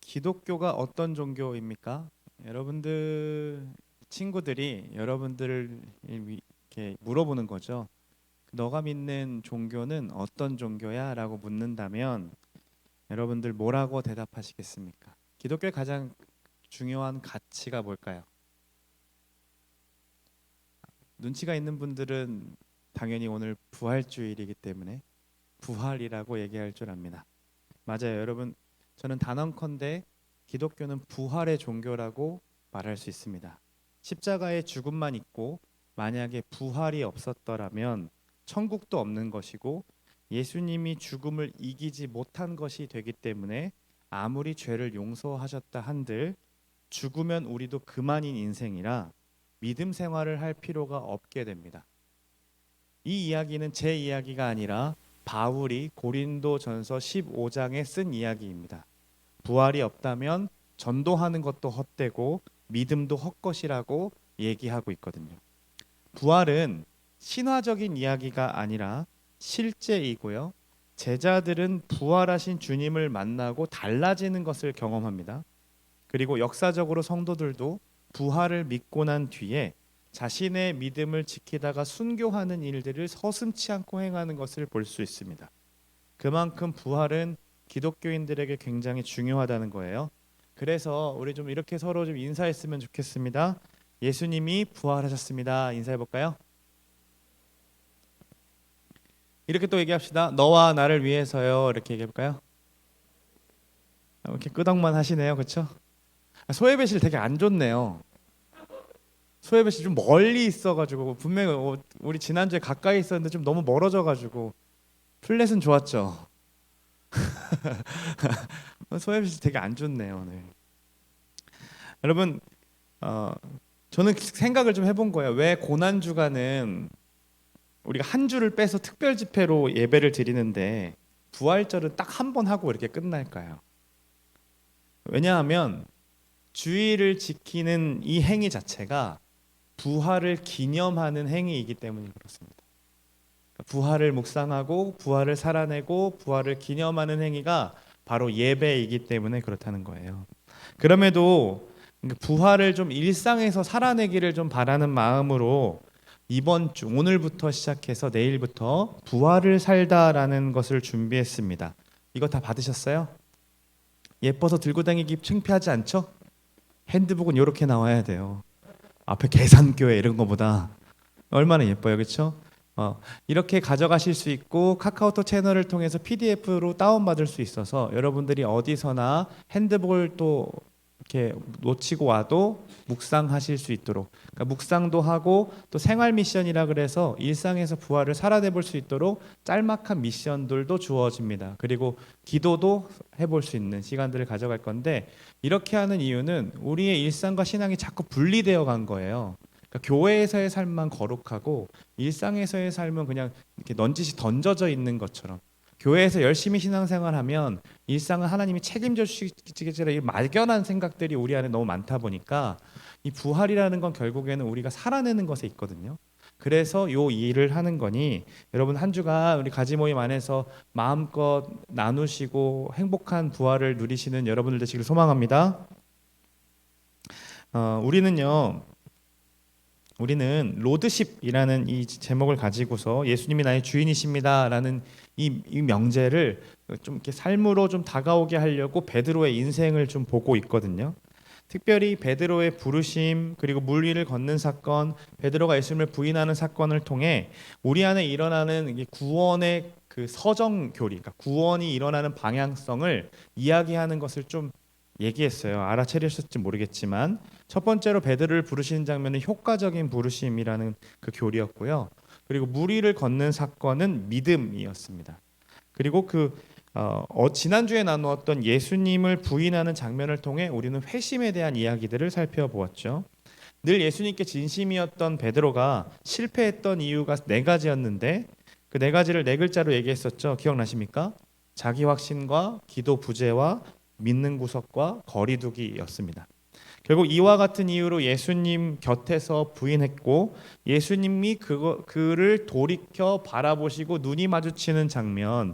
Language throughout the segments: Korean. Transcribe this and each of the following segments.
기독교가 어떤 종교입니까? 여러분들 친구들이 여러분들을 이렇게 물어보는 거죠. 너가 믿는 종교는 어떤 종교야? 라고 묻는다면 여러분들 뭐라고 대답하시겠습니까? 기독교의 가장 중요한 가치가 뭘까요? 눈치가 있는 분들은 당연히 오늘 부활주일이기 때문에 부활이라고 얘기할 줄 압니다. 맞아요, 여러분. 저는 단언컨대 기독교는 부활의 종교라고 말할 수 있습니다. 십자가의 죽음만 있고 만약에 부활이 없었더라면 천국도 없는 것이고 예수님이 죽음을 이기지 못한 것이 되기 때문에 아무리 죄를 용서하셨다 한들 죽으면 우리도 그만인 인생이라 믿음 생활을 할 필요가 없게 됩니다. 이 이야기는 제 이야기가 아니라 바울이 고린도전서 15장에 쓴 이야기입니다. 부활이 없다면 전도하는 것도 헛되고 믿음도 헛것이라고 얘기하고 있거든요. 부활은 신화적인 이야기가 아니라 실제이고요. 제자들은 부활하신 주님을 만나고 달라지는 것을 경험합니다. 그리고 역사적으로 성도들도 부활을 믿고 난 뒤에 자신의 믿음을 지키다가 순교하는 일들을 서슴지 않고 행하는 것을 볼 수 있습니다. 그만큼 부활은 기독교인들에게 굉장히 중요하다는 거예요. 그래서 우리 좀 이렇게 서로 좀 인사했으면 좋겠습니다. 예수님이 부활하셨습니다. 인사해 볼까요? 이렇게 또 얘기합시다. 너와 나를 위해서요. 이렇게 얘기해 볼까요? 이렇게 끄덕만 하시네요. 그렇죠? 소예배실 되게 안 좋네요. 소예배실 좀 멀리 있어가지고 분명히 우리 지난주에 가까이 있었는데 좀 너무 멀어져가지고 플랫은 좋았죠. 소예배실 되게 안 좋네요. 네. 여러분, 어, 저는 생각을 좀 해본 거예요. 왜 고난 주간은 우리가 한 주를 빼서 특별 집회로 예배를 드리는데 부활절은 딱 한 번 하고 이렇게 끝날까요? 왜냐하면 주일을 지키는 이 행위 자체가 부활을 기념하는 행위이기 때문에 그렇습니다. 부활을 묵상하고 부활을 살아내고 부활을 기념하는 행위가 바로 예배이기 때문에 그렇다는 거예요. 그럼에도 부활을 좀 일상에서 살아내기를 좀 바라는 마음으로 이번 주 오늘부터 시작해서 내일부터 부활을 살다라는 것을 준비했습니다. 이거 다 받으셨어요? 예뻐서 들고 다니기 창피하지 않죠? 핸드북은 이렇게 나와야 돼요. 앞에 계산교회 이런 거보다 얼마나 예뻐요, 그렇죠? 이렇게 가져가실 수 있고 카카오톡 채널을 통해서 PDF로 다운받을 수 있어서 여러분들이 어디서나 핸드볼 또 이렇게 놓치고 와도 묵상하실 수 있도록, 그러니까 묵상도 하고 또 생활 미션이라 그래서 일상에서 부활을 살아내 볼 수 있도록 짤막한 미션들도 주어집니다. 그리고 기도도 해볼 수 있는 시간들을 가져갈 건데, 이렇게 하는 이유는 우리의 일상과 신앙이 자꾸 분리되어 간 거예요. 그러니까 교회에서의 삶만 거룩하고 일상에서의 삶은 그냥 이렇게 넌지시 던져져 있는 것처럼, 교회에서 열심히 신앙생활하면 일상은 하나님이 책임져 주시겠지라 이 막연한 생각들이 우리 안에 너무 많다 보니까 이 부활이라는 건 결국에는 우리가 살아내는 것에 있거든요. 그래서 요 일을 하는 거니 여러분 한 주간 우리 가지 모임 안에서 마음껏 나누시고 행복한 부활을 누리시는 여러분들 되시길 소망합니다. 우리는 로드십이라는 이 제목을 가지고서 예수님이 나의 주인이십니다라는 이 명제를 좀 이렇게 삶으로 좀 다가오게 하려고 베드로의 인생을 좀 보고 있거든요. 특별히 베드로의 부르심, 그리고 물 위를 걷는 사건, 베드로가 예수님을 부인하는 사건을 통해 우리 안에 일어나는 구원의 그 서정 교리, 그러니까 구원이 일어나는 방향성을 이야기하는 것을 좀 얘기했어요. 알아채렸을지 모르겠지만 첫 번째로 베드로를 부르시는 장면은 효과적인 부르심이라는 그 교리였고요. 그리고 물 위를 걷는 사건은 믿음이었습니다. 그리고 지난주에 나누었던 예수님을 부인하는 장면을 통해 우리는 회심에 대한 이야기들을 살펴보았죠. 늘 예수님께 진심이었던 베드로가 실패했던 이유가 네 가지였는데 그 네 가지를 네 글자로 얘기했었죠. 기억나십니까? 자기 확신과 기도 부재와 믿는 구석과 거리두기였습니다. 결국 이와 같은 이유로 예수님 곁에서 부인했고 예수님이 그를 돌이켜 바라보시고 눈이 마주치는 장면,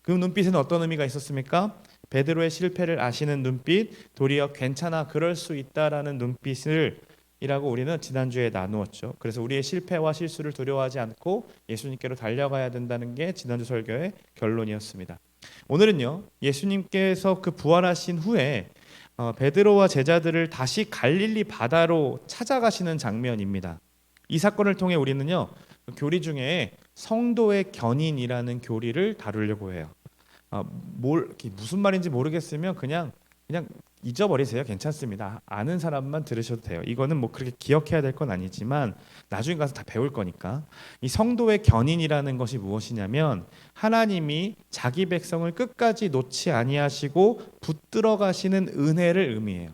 그 눈빛에는 어떤 의미가 있었습니까? 베드로의 실패를 아시는 눈빛, 도리어 괜찮아 그럴 수 있다라는 눈빛을 이라고 우리는 지난주에 나누었죠. 그래서 우리의 실패와 실수를 두려워하지 않고 예수님께로 달려가야 된다는 게 지난주 설교의 결론이었습니다. 오늘은요, 예수님께서 그 부활하신 후에 베드로와 제자들을 다시 갈릴리 바다로 찾아가시는 장면입니다. 이 사건을 통해 우리는요, 교리 중에 성도의 견인이라는 교리를 다루려고 해요. 무슨 말인지 모르겠으면 그냥 잊어버리세요. 괜찮습니다. 아는 사람만 들으셔도 돼요. 이거는 뭐 그렇게 기억해야 될 건 아니지만 나중에 가서 다 배울 거니까. 이 성도의 견인이라는 것이 무엇이냐면 하나님이 자기 백성을 끝까지 놓지 아니하시고 붙들어 가시는 은혜를 의미해요.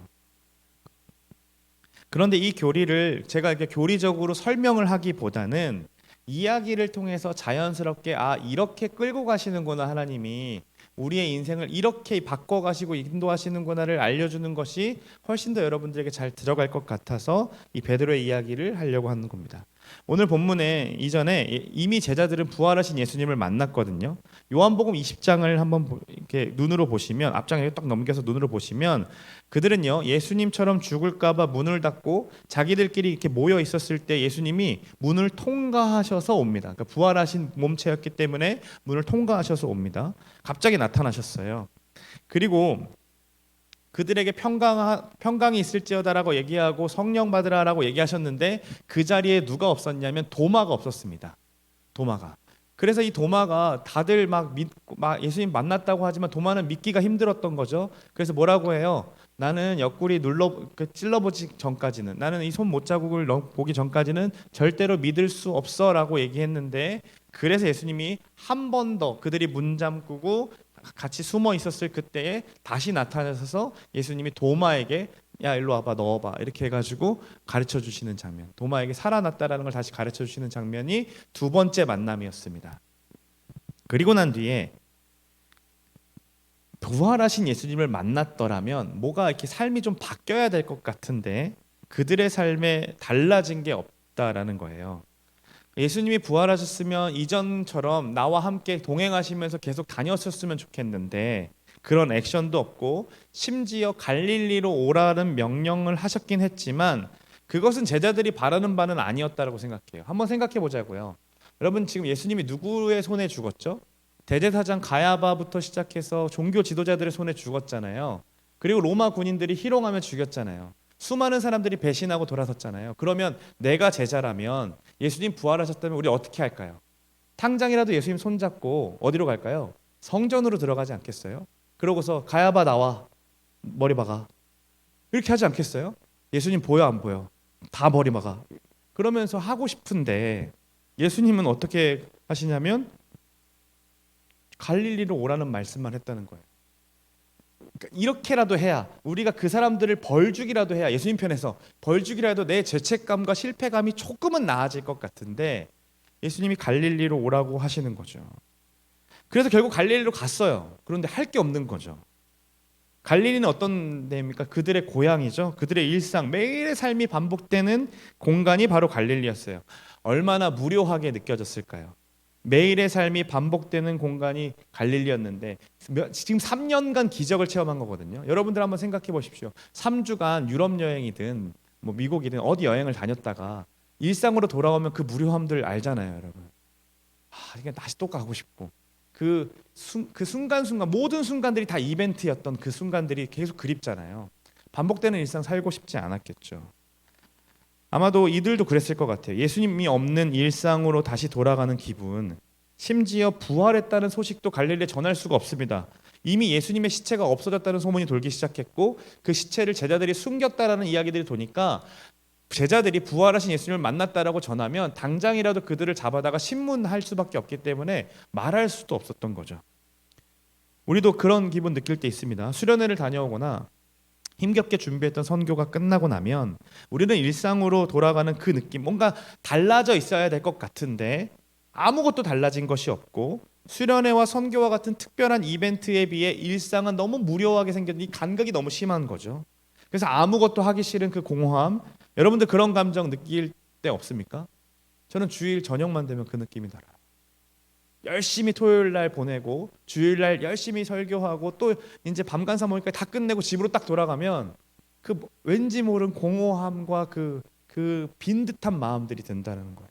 그런데 이 교리를 제가 이렇게 교리적으로 설명을 하기보다는 이야기를 통해서 자연스럽게 이렇게 끌고 가시는구나, 하나님이 우리의 인생을 이렇게 바꿔가시고 인도하시는구나를 알려주는 것이 훨씬 더 여러분들에게 잘 들어갈 것 같아서 이 베드로의 이야기를 하려고 하는 겁니다. 오늘 본문에 이전에 이미 제자들은 부활하신 예수님을 만났거든요. 요한복음 20장을 한번 이렇게 눈으로 보시면, 앞장에 딱 넘겨서 눈으로 보시면 그들은요, 예수님처럼 죽을까봐 문을 닫고 자기들끼리 이렇게 모여 있었을 때 예수님이 문을 통과하셔서 옵니다. 그러니까 부활하신 몸체였기 때문에 문을 통과하셔서 옵니다. 갑자기 나타나셨어요. 그리고 그들에게 평강이 있을지어다라고 얘기하고 성령 받으라라고 얘기하셨는데 그 자리에 누가 없었냐면 도마가 없었습니다. 도마가. 그래서 이 도마가 다들 막 예수님 만났다고 하지만 도마는 믿기가 힘들었던 거죠. 그래서 뭐라고 해요? 나는 옆구리 찔러보지 전까지는, 나는 이 손 못자국을 보기 전까지는 절대로 믿을 수 없어라고 얘기했는데, 그래서 예수님이 한 번 더 그들이 문 잠그고 같이 숨어 있었을 그때에 다시 나타나셔서 예수님이 도마에게 야 일로 와봐, 넣어봐 이렇게 해가지고 가르쳐 주시는 장면, 도마에게 살아났다라는 걸 다시 가르쳐 주시는 장면이 두 번째 만남이었습니다. 그리고 난 뒤에 부활하신 예수님을 만났더라면 뭐가 이렇게 삶이 좀 바뀌어야 될 것 같은데 그들의 삶에 달라진 게 없다라는 거예요. 예수님이 부활하셨으면 이전처럼 나와 함께 동행하시면서 계속 다녔었으면 좋겠는데 그런 액션도 없고, 심지어 갈릴리로 오라는 명령을 하셨긴 했지만 그것은 제자들이 바라는 바는 아니었다고 생각해요. 한번 생각해 보자고요. 여러분, 지금 예수님이 누구의 손에 죽었죠? 대제사장 가야바부터 시작해서 종교 지도자들의 손에 죽었잖아요. 그리고 로마 군인들이 희롱하며 죽였잖아요. 수많은 사람들이 배신하고 돌아섰잖아요. 그러면 내가 제자라면, 예수님 부활하셨다면 우리 어떻게 할까요? 당장이라도 예수님 손잡고 어디로 갈까요? 성전으로 들어가지 않겠어요? 그러고서 가야바 나와, 머리 박아, 이렇게 하지 않겠어요? 예수님 보여 안 보여? 다 머리 박아. 그러면서 하고 싶은데 예수님은 어떻게 하시냐면 갈릴리로 오라는 말씀만 했다는 거예요. 이렇게라도 해야, 우리가 그 사람들을 벌주기라도 해야, 예수님 편에서 벌주기라도 내 죄책감과 실패감이 조금은 나아질 것 같은데 예수님이 갈릴리로 오라고 하시는 거죠. 그래서 결국 갈릴리로 갔어요. 그런데 할 게 없는 거죠. 갈릴리는 어떤 데입니까? 그들의 고향이죠. 그들의 일상, 매일의 삶이 반복되는 공간이 바로 갈릴리였어요. 얼마나 무료하게 느껴졌을까요? 매일의 삶이 반복되는 공간이 갈릴리였는데 지금 3년간 기적을 체험한 거거든요. 여러분들 한번 생각해 보십시오. 3주간 유럽 여행이든 뭐 미국이든 어디 여행을 다녔다가 일상으로 돌아오면 그 무료함들 알잖아요, 여러분. 이게 다시 또 가고 싶고, 그 순간순간, 모든 순간들이 다 이벤트였던 그 순간들이 계속 그립잖아요. 반복되는 일상 살고 싶지 않았겠죠. 아마도 이들도 그랬을 것 같아요. 예수님이 없는 일상으로 다시 돌아가는 기분. 심지어 부활했다는 소식도 갈릴리에 전할 수가 없습니다. 이미 예수님의 시체가 없어졌다는 소문이 돌기 시작했고 그 시체를 제자들이 숨겼다라는 이야기들이 도니까 제자들이 부활하신 예수님을 만났다라고 전하면 당장이라도 그들을 잡아다가 신문할 수밖에 없기 때문에 말할 수도 없었던 거죠. 우리도 그런 기분 느낄 때 있습니다. 수련회를 다녀오거나 힘겹게 준비했던 선교가 끝나고 나면 우리는 일상으로 돌아가는 그 느낌, 뭔가 달라져 있어야 될 것 같은데 아무것도 달라진 것이 없고, 수련회와 선교와 같은 특별한 이벤트에 비해 일상은 너무 무료하게 생겼는데 이 간극이 너무 심한 거죠. 그래서 아무것도 하기 싫은 그 공허함, 여러분들 그런 감정 느낄 때 없습니까? 저는 주일 저녁만 되면 그 느낌이 달아요. 열심히 토요일 날 보내고 주일 날 열심히 설교하고 또 이제 밤간사 모니까 다 끝내고 집으로 딱 돌아가면 그 왠지 모른 공허함과 그 빈 듯한 마음들이 든다는 거예요.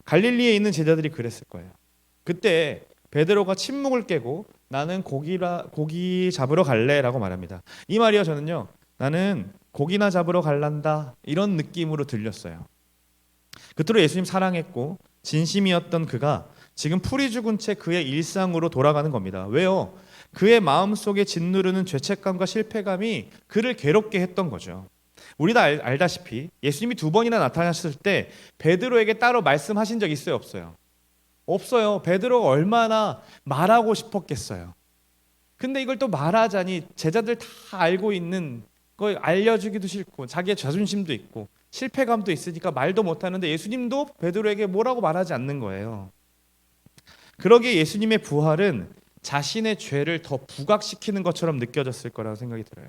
갈릴리에 있는 제자들이 그랬을 거예요. 그때 베드로가 침묵을 깨고 나는 고기 잡으러 갈래라고 말합니다. 이 말이요, 저는요, 나는 고기나 잡으러 갈란다 이런 느낌으로 들렸어요. 그토록 예수님 사랑했고 진심이었던 그가 지금 풀이 죽은 채 그의 일상으로 돌아가는 겁니다. 왜요? 그의 마음속에 짓누르는 죄책감과 실패감이 그를 괴롭게 했던 거죠. 우리 다 알다시피 예수님이 2번이나 나타나셨을 때 베드로에게 따로 말씀하신 적 있어요, 없어요? 없어요. 베드로가 얼마나 말하고 싶었겠어요. 근데 이걸 또 말하자니 제자들 다 알고 있는 걸 알려주기도 싫고 자기의 자존심도 있고 실패감도 있으니까 말도 못하는데 예수님도 베드로에게 뭐라고 말하지 않는 거예요. 그러기에 예수님의 부활은 자신의 죄를 더 부각시키는 것처럼 느껴졌을 거라고 생각이 들어요.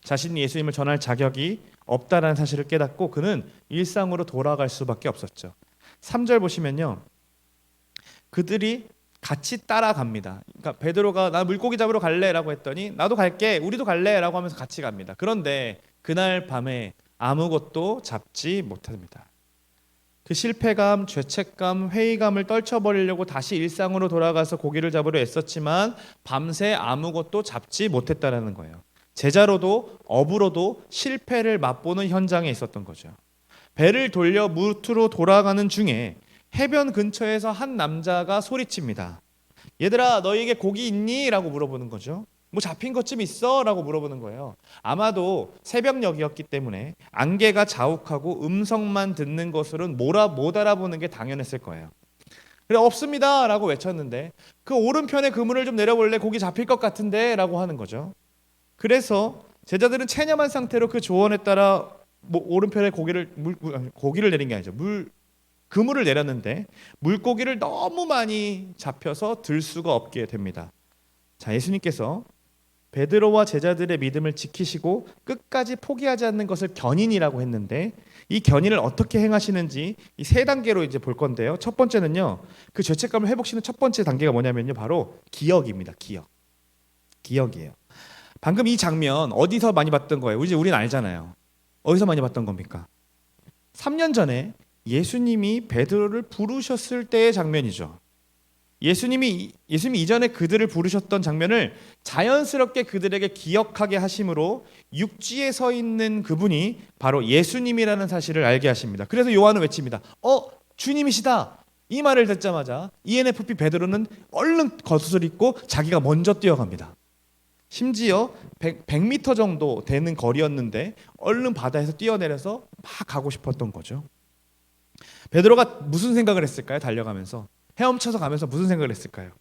자신이 예수님을 전할 자격이 없다라는 사실을 깨닫고 그는 일상으로 돌아갈 수밖에 없었죠. 3절 보시면요, 그들이 같이 따라갑니다. 그러니까 베드로가 나 물고기 잡으러 갈래라고 했더니 나도 갈게, 우리도 갈래라고 하면서 같이 갑니다. 그런데 그날 밤에 아무것도 잡지 못합니다. 그 실패감, 죄책감, 회의감을 떨쳐버리려고 다시 일상으로 돌아가서 고기를 잡으려 애썼지만 밤새 아무것도 잡지 못했다라는 거예요. 제자로도 업으로도 실패를 맛보는 현장에 있었던 거죠. 배를 돌려 무트로 돌아가는 중에 해변 근처에서 한 남자가 소리칩니다. 얘들아, 너희에게 고기 있니? 라고 물어보는 거죠. 뭐 잡힌 것 좀 있어? 라고 물어보는 거예요. 아마도 새벽녘이었기 때문에 안개가 자욱하고 음성만 듣는 것으로는 못 알아보는 게 당연했을 거예요. 그래, 없습니다 라고 외쳤는데 그 오른편에 그물을 좀 내려볼래? 고기 잡힐 것 같은데? 라고 하는 거죠. 그래서 제자들은 체념한 상태로 그 조언에 따라 오른편에 고기를 내린 게 아니죠. 그물을 내렸는데 물고기를 너무 많이 잡혀서 들 수가 없게 됩니다. 자, 예수님께서 베드로와 제자들의 믿음을 지키시고 끝까지 포기하지 않는 것을 견인이라고 했는데 이 견인을 어떻게 행하시는지 이 3단계로 이제 볼 건데요. 첫 번째는요, 그 죄책감을 회복시키는 첫 번째 단계가 뭐냐면요, 바로 기억입니다. 기억이에요. 방금 이 장면 어디서 많이 봤던 거예요? 이제 우리는 알잖아요. 어디서 많이 봤던 겁니까? 3년 전에 예수님이 베드로를 부르셨을 때의 장면이죠. 예수님이 이전에 그들을 부르셨던 장면을 자연스럽게 그들에게 기억하게 하심으로 육지에 서 있는 그분이 바로 예수님이라는 사실을 알게 하십니다. 그래서 요한은 외칩니다. 주님이시다. 이 말을 듣자마자 ENFP 베드로는 얼른 겉옷을 입고 자기가 먼저 뛰어갑니다. 심지어 100m 정도 되는 거리였는데 얼른 바다에서 뛰어내려서 막 가고 싶었던 거죠. 베드로가 무슨 생각을 했을까요? 달려가면서 헤엄쳐서 가면서 무슨 생각을 했을까요?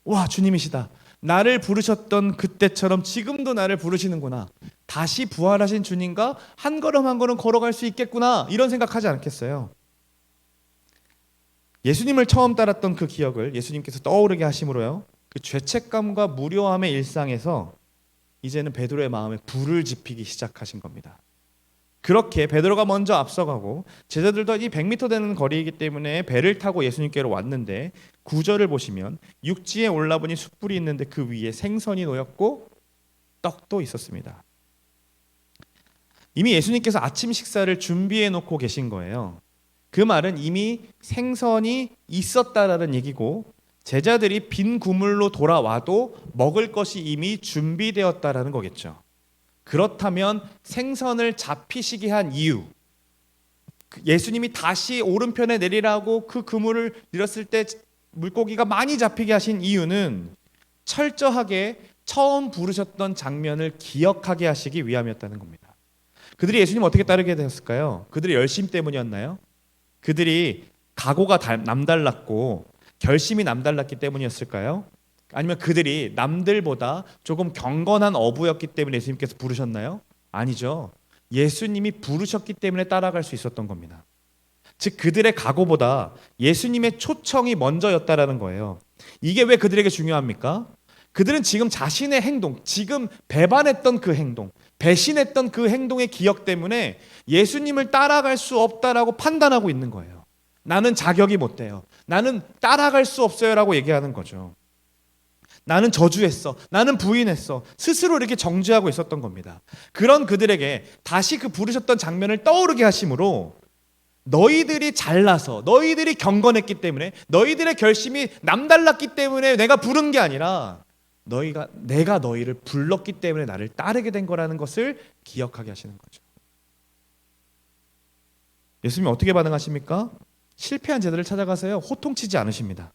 와, 주님이시다. 나를 부르셨던 그때처럼 지금도 나를 부르시는구나. 다시 부활하신 주님과 한 걸음 한 걸음 걸어갈 수 있겠구나. 이런 생각하지 않겠어요? 예수님을 처음 따랐던 그 기억을 예수님께서 떠오르게 하심으로요, 그 죄책감과 무료함의 일상에서 이제는 베드로의 마음에 불을 지피기 시작하신 겁니다. 그렇게 베드로가 먼저 앞서가고 제자들도 이 100m 되는 거리이기 때문에 배를 타고 예수님께로 왔는데 9절을 보시면 육지에 올라보니 숯불이 있는데 그 위에 생선이 놓였고 떡도 있었습니다. 이미 예수님께서 아침 식사를 준비해 놓고 계신 거예요. 그 말은 이미 생선이 있었다라는 얘기고 제자들이 빈 그물로 돌아와도 먹을 것이 이미 준비되었다라는 거겠죠. 그렇다면 생선을 잡히시게 한 이유, 예수님이 다시 오른편에 내리라고 그 그물을 내렸을 때 물고기가 많이 잡히게 하신 이유는 철저하게 처음 부르셨던 장면을 기억하게 하시기 위함이었다는 겁니다. 그들이 예수님 어떻게 따르게 되었을까요? 그들의 열심 때문이었나요? 그들이 각오가 남달랐고 결심이 남달랐기 때문이었을까요? 아니면 그들이 남들보다 조금 경건한 어부였기 때문에 예수님께서 부르셨나요? 아니죠. 예수님이 부르셨기 때문에 따라갈 수 있었던 겁니다. 즉 그들의 각오보다 예수님의 초청이 먼저였다라는 거예요. 이게 왜 그들에게 중요합니까? 그들은 지금 자신의 행동, 지금 배반했던 그 행동, 배신했던 그 행동의 기억 때문에 예수님을 따라갈 수 없다라고 판단하고 있는 거예요. 나는 자격이 못 돼요. 나는 따라갈 수 없어요라고 얘기하는 거죠. 나는 저주했어. 나는 부인했어. 스스로 이렇게 정죄하고 있었던 겁니다. 그런 그들에게 다시 그 부르셨던 장면을 떠오르게 하심으로 너희들이 잘나서 너희들이 경건했기 때문에 너희들의 결심이 남달랐기 때문에 내가 부른 게 아니라 내가 너희를 불렀기 때문에 나를 따르게 된 거라는 것을 기억하게 하시는 거죠. 예수님이 어떻게 반응하십니까? 실패한 제자를 찾아가서요 호통치지 않으십니다.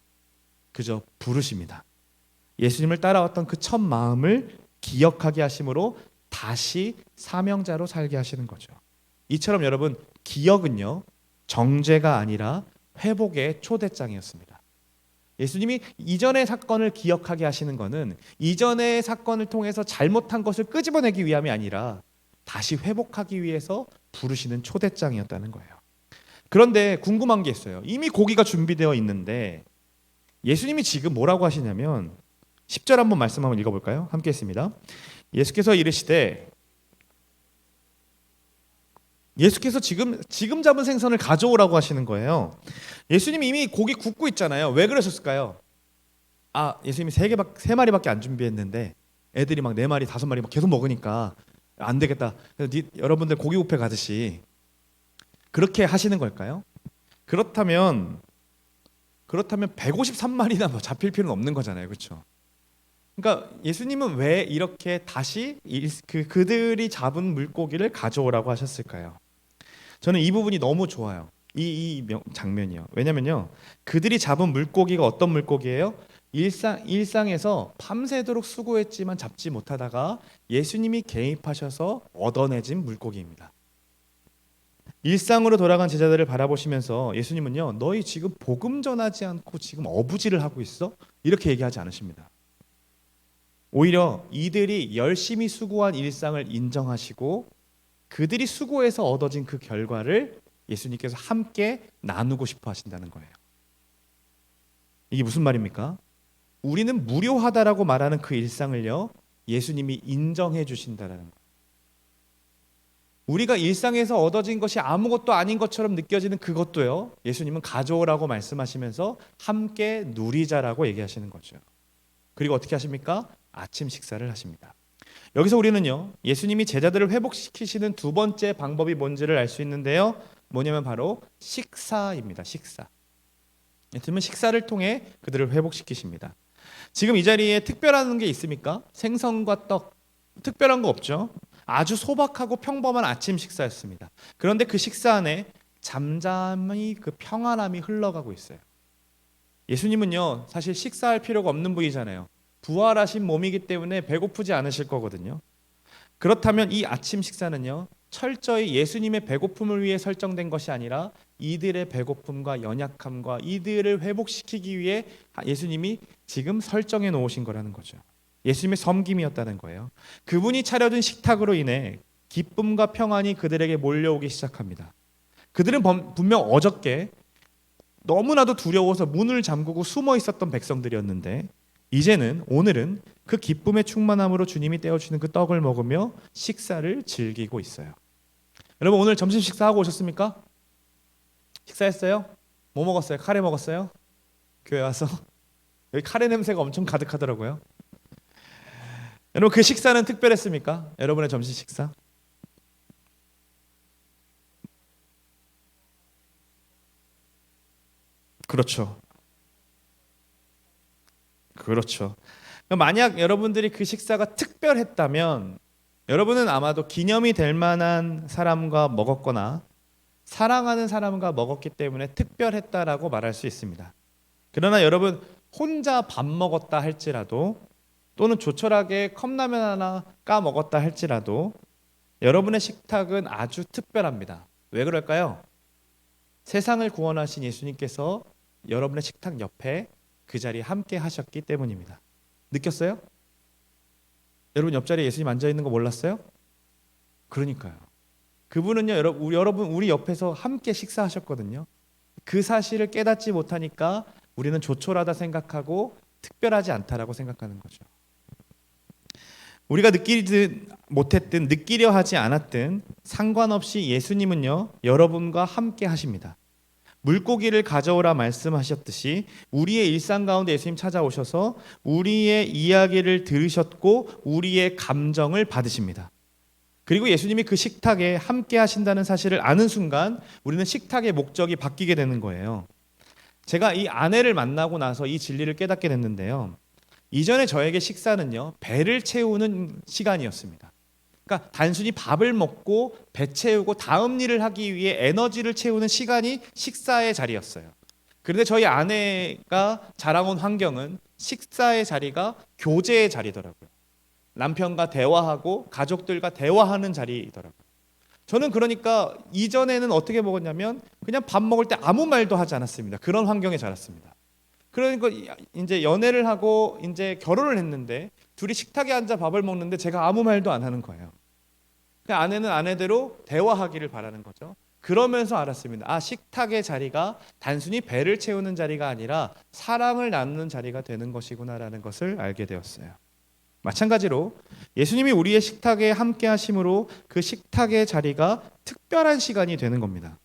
그저 부르십니다. 예수님을 따라왔던 그 첫 마음을 기억하게 하심으로 다시 사명자로 살게 하시는 거죠. 이처럼 여러분 기억은요 정죄가 아니라 회복의 초대장이었습니다. 예수님이 이전의 사건을 기억하게 하시는 것은 이전의 사건을 통해서 잘못한 것을 끄집어내기 위함이 아니라 다시 회복하기 위해서 부르시는 초대장이었다는 거예요. 그런데 궁금한 게 있어요. 이미 고기가 준비되어 있는데 예수님이 지금 뭐라고 하시냐면 10절 한번 말씀 한번 읽어볼까요? 함께 했습니다. 예수께서 지금 잡은 생선을 가져오라고 하시는 거예요. 예수님이 이미 고기 굽고 있잖아요. 왜 그러셨을까요? 예수님이 세 마리밖에 안 준비했는데 애들이 막 4마리, 5마리 막 계속 먹으니까 안 되겠다. 그래서 여러분들 고기 뷔페 가듯이 그렇게 하시는 걸까요? 그렇다면 153마리나 뭐 잡힐 필요는 없는 거잖아요. 그렇죠? 그러니까 예수님은 왜 이렇게 다시 그들이 잡은 물고기를 가져오라고 하셨을까요? 저는 이 부분이 너무 좋아요. 이 장면이요. 왜냐면요. 그들이 잡은 물고기가 어떤 물고기예요? 일상에서 밤새도록 수고했지만 잡지 못하다가 예수님이 개입하셔서 얻어내진 물고기입니다. 일상으로 돌아간 제자들을 바라보시면서 예수님은요. 너희 지금 복음 전하지 않고 지금 어부지를 하고 있어? 이렇게 얘기하지 않으십니다. 오히려 이들이 열심히 수고한 일상을 인정하시고 그들이 수고해서 얻어진 그 결과를 예수님께서 함께 나누고 싶어 하신다는 거예요. 이게 무슨 말입니까? 우리는 무료하다라고 말하는 그 일상을요 예수님이 인정해 주신다라는 거예요. 우리가 일상에서 얻어진 것이 아무것도 아닌 것처럼 느껴지는 그것도요 예수님은 가져오라고 말씀하시면서 함께 누리자라고 얘기하시는 거죠. 그리고 어떻게 하십니까? 아침 식사를 하십니다. 여기서 우리는요 예수님이 제자들을 회복시키시는 두 번째 방법이 뭔지를 알 수 있는데요 뭐냐면 바로 식사입니다. 식사. 예수님은 식사를 통해 그들을 회복시키십니다. 지금 이 자리에 특별한 게 있습니까? 생선과 떡 특별한 거 없죠. 아주 소박하고 평범한 아침 식사였습니다. 그런데 그 식사 안에 잠잠히 그 평안함이 흘러가고 있어요. 예수님은요 사실 식사할 필요가 없는 분이잖아요. 부활하신 몸이기 때문에 배고프지 않으실 거거든요. 그렇다면 이 아침 식사는요 철저히 예수님의 배고픔을 위해 설정된 것이 아니라 이들의 배고픔과 연약함과 이들을 회복시키기 위해 예수님이 지금 설정해 놓으신 거라는 거죠. 예수님의 섬김이었다는 거예요. 그분이 차려준 식탁으로 인해 기쁨과 평안이 그들에게 몰려오기 시작합니다. 그들은 분명 어저께 너무나도 두려워서 문을 잠그고 숨어 있었던 백성들이었는데 오늘은 그 기쁨의 충만함으로 주님이 떼어주는 그 떡을 먹으며 식사를 즐기고 있어요. 여러분 오늘 점심 식사하고 오셨습니까? 식사했어요? 뭐 먹었어요? 카레 먹었어요? 교회 와서? 여기 카레 냄새가 엄청 가득하더라고요. 여러분 그 식사는 특별했습니까? 여러분의 점심 식사? 그렇죠. 만약 여러분들이 그 식사가 특별했다면 여러분은 아마도 기념이 될 만한 사람과 먹었거나 사랑하는 사람과 먹었기 때문에 특별했다라고 말할 수 있습니다. 그러나 여러분 혼자 밥 먹었다 할지라도 또는 조촐하게 컵라면 하나 까 먹었다 할지라도 여러분의 식탁은 아주 특별합니다. 왜 그럴까요? 세상을 구원하신 예수님께서 여러분의 식탁 옆에 그 자리에 함께 하셨기 때문입니다. 느꼈어요? 여러분 옆자리에 예수님 앉아 있는 거 몰랐어요? 그러니까요. 그분은요 여러분 우리 옆에서 함께 식사하셨거든요. 그 사실을 깨닫지 못하니까 우리는 조촐하다 생각하고 특별하지 않다라고 생각하는 거죠. 우리가 느끼든 못했든 느끼려 하지 않았든 상관없이 예수님은요 여러분과 함께 하십니다. 물고기를 가져오라 말씀하셨듯이 우리의 일상 가운데 예수님 찾아오셔서 우리의 이야기를 들으셨고 우리의 감정을 받으십니다. 그리고 예수님이 그 식탁에 함께 하신다는 사실을 아는 순간 우리는 식탁의 목적이 바뀌게 되는 거예요. 제가 이 아내를 만나고 나서 이 진리를 깨닫게 됐는데요. 이전에 저에게 식사는요, 배를 채우는 시간이었습니다. 그러니까 단순히 밥을 먹고 배 채우고 다음 일을 하기 위해 에너지를 채우는 시간이 식사의 자리였어요. 그런데 저희 아내가 자라온 환경은 식사의 자리가 교제의 자리더라고요. 남편과 대화하고 가족들과 대화하는 자리이더라고요. 저는 그러니까 이전에는 어떻게 먹었냐면 그냥 밥 먹을 때 아무 말도 하지 않았습니다. 그런 환경에 자랐습니다. 그러니까 이제 연애를 하고 이제 결혼을 했는데 둘이 식탁에 앉아 밥을 먹는데 제가 아무 말도 안 하는 거예요. 아내는 아내대로 대화하기를 바라는 거죠. 그러면서 알았습니다. 아, 식탁의 자리가 단순히 배를 채우는 자리가 아니라 사랑을 나누는 자리가 되는 것이구나라는 것을 알게 되었어요. 마찬가지로 예수님이 우리의 식탁에 함께 하심으로 그 식탁의 자리가 특별한 시간이 되는 겁니다.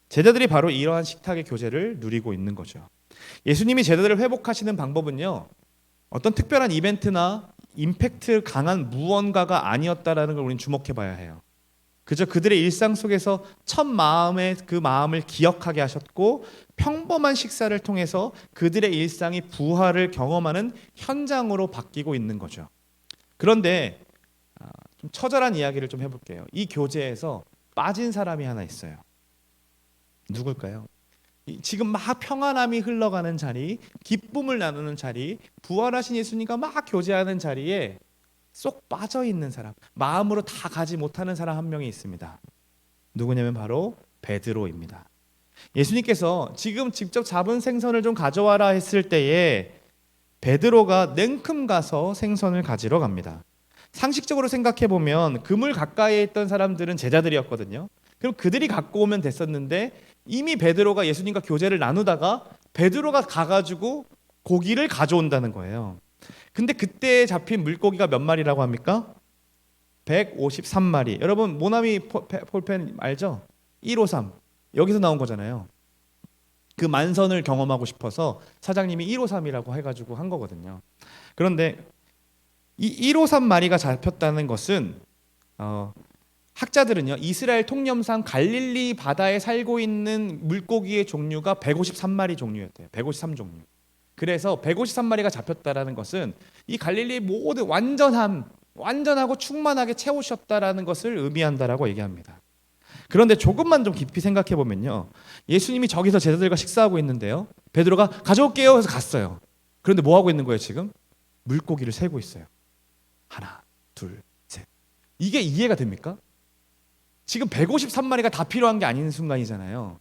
제자들이 바로 이러한 식탁의 교제를 누리고 있는 거죠. 예수님이 제자들을 회복하시는 방법은요, 어떤 특별한 이벤트나 임팩트 강한 무언가가 아니었다라는 걸 우리는 주목해 봐야 해요. 그저 그들의 일상 속에서 첫 마음의 그 마음을 기억하게 하셨고 평범한 식사를 통해서 그들의 일상이 부활을 경험하는 현장으로 바뀌고 있는 거죠. 그런데 좀 처절한 이야기를 좀 해볼게요. 이 교제에서 빠진 사람이 하나 있어요. 누굴까요? 지금 막 평안함이 흘러가는 자리, 기쁨을 나누는 자리, 부활하신 예수님과 막 교제하는 자리에 쏙 빠져 있는 사람, 마음으로 다 가지 못하는 사람 한 명이 있습니다. 누구냐면 바로 베드로입니다. 예수님께서 지금 직접 잡은 생선을 좀 가져와라 했을 때에 베드로가 냉큼 가서 생선을 가지러 갑니다. 상식적으로 생각해 보면 그물 가까이에 있던 사람들은 제자들이었거든요. 그럼 그들이 갖고 오면 됐었는데 이미 베드로가 예수님과 교제를 나누다가 베드로가 가가지고 고기를 가져온다는 거예요. 근데 그때 잡힌 물고기가 몇 마리라고 합니까? 153마리. 여러분 모나미 볼펜 알죠? 153. 여기서 나온 거잖아요. 그 만선을 경험하고 싶어서 사장님이 153이라고 해가지고 한 거거든요. 그런데 이 153마리가 잡혔다는 것은 학자들은요, 이스라엘 통념상 갈릴리 바다에 살고 있는 물고기의 종류가 153마리 종류였대요. 153종류. 그래서 153마리가 잡혔다라는 것은 이 갈릴리 모든 완전하고 충만하게 채우셨다라는 것을 의미한다라고 얘기합니다. 그런데 조금만 좀 깊이 생각해 보면요, 예수님이 저기서 제자들과 식사하고 있는데요, 베드로가 가져올게요 해서 갔어요. 그런데 뭐 하고 있는 거예요 지금? 물고기를 세고 있어요. 하나, 둘, 셋. 이게 이해가 됩니까? 지금 153마리가 다 필요한 게 아닌 순간이잖아요.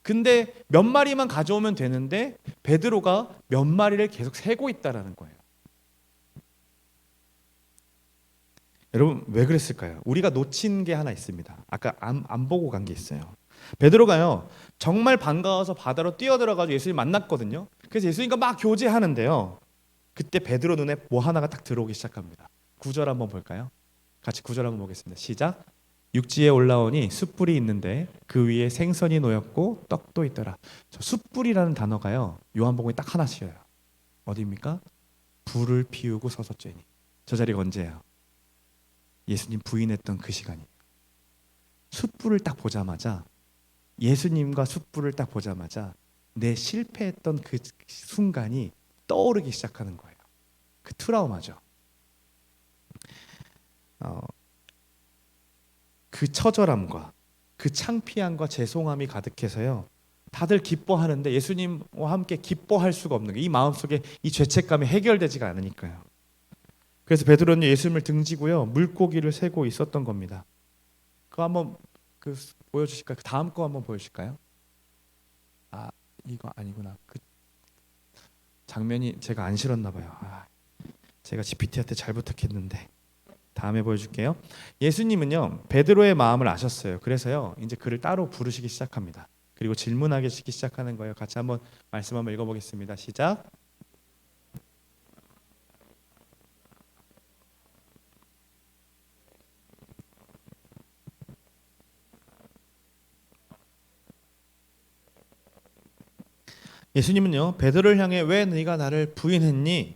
근데 몇 마리만 가져오면 되는데 베드로가 몇 마리를 계속 세고 있다라는 거예요. 여러분 왜 그랬을까요? 우리가 놓친 게 하나 있습니다. 아까 안 보고 간 게 있어요. 베드로가요, 정말 반가워서 바다로 뛰어들어가지고 예수님 만났거든요. 그래서 예수님과 막 교제하는데요, 그때 베드로 눈에 뭐 하나가 딱 들어오기 시작합니다. 9절 한번 볼까요? 같이 9절 한번 보겠습니다. 시작. 육지에 올라오니 숯불이 있는데 그 위에 생선이 놓였고 떡도 있더라. 저 숯불이라는 단어가요, 요한복음에 딱 하나 씌어요. 어디입니까? 불을 피우고 서서 쬐니. 저 자리가 언제예요? 예수님 부인했던 그 시간이에요. 숯불을 딱 보자마자, 예수님과 숯불을 딱 보자마자 내 실패했던 그 순간이 떠오르기 시작하는 거예요. 그 트라우마죠. 그 처절함과 그 창피함과 죄송함이 가득해서요, 다들 기뻐하는데 예수님과 함께 기뻐할 수가 없는 거예요. 이 마음속에 이 죄책감이 해결되지가 않으니까요. 그래서 베드로는 예수님을 등지고요, 물고기를 세고 있었던 겁니다. 그거 한번 보여주실까요? 그 다음 거 한번 보여주실까요? 아, 이거 아니구나. 그 장면이 제가 안 실었나 봐요. 제가 GPT한테 잘 부탁했는데 다음에 보여줄게요. 예수님은요, 베드로의 마음을 아셨어요. 그래서요, 이제 그를 따로 부르시기 시작합니다. 그리고 질문하기 시작하는 거예요. 같이 한번 말씀 한번 읽어보겠습니다. 시작. 예수님은요, 베드로를 향해 왜 네가 나를 부인했니?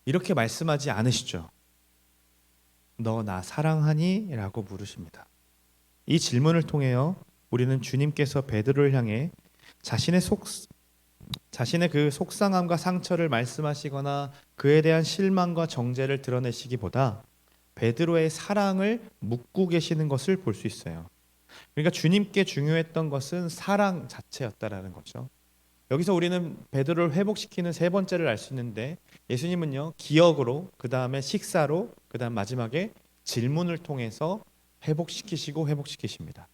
이렇게 말씀하지 않으시죠. 너 나 사랑하니? 라고 물으십니다. 이 질문을 통해요, 우리는 주님께서 베드로를 향해 자신의 그 속상함과 상처를 말씀하시거나 그에 대한 실망과 정죄를 드러내시기보다 베드로의 사랑을 묻고 계시는 것을 볼 수 있어요. 그러니까 주님께 중요했던 것은 사랑 자체였다라는 거죠. 여기서 우리는 베드로를 회복시키는 세 번째를 알 수 있는데, 예수님은요, 기억으로, 그 다음에 식사로, 그 다음 마지막에 질문을 통해서 회복시키십니다.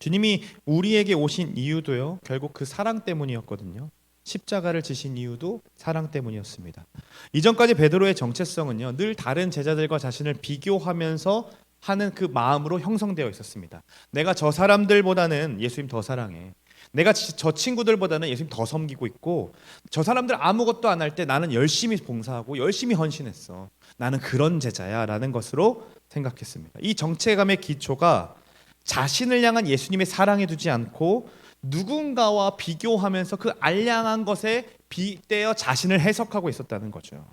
주님이 우리에게 오신 이유도요, 결국 그 사랑 때문이었거든요. 십자가를 지신 이유도 사랑 때문이었습니다. 이전까지 베드로의 정체성은요, 늘 다른 제자들과 자신을 비교하면서 하는 그 마음으로 형성되어 있었습니다. 내가 저 사람들보다는 예수님 더 사랑해. 내가 저 친구들보다는 예수님 더 섬기고 있고, 저 사람들 아무것도 안 할 때 나는 열심히 봉사하고 열심히 헌신했어. 나는 그런 제자야 라는 것으로 생각했습니다. 이 정체감의 기초가 자신을 향한 예수님의 사랑에 두지 않고 누군가와 비교하면서 그 알량한 것에 빗대어 자신을 해석하고 있었다는 거죠.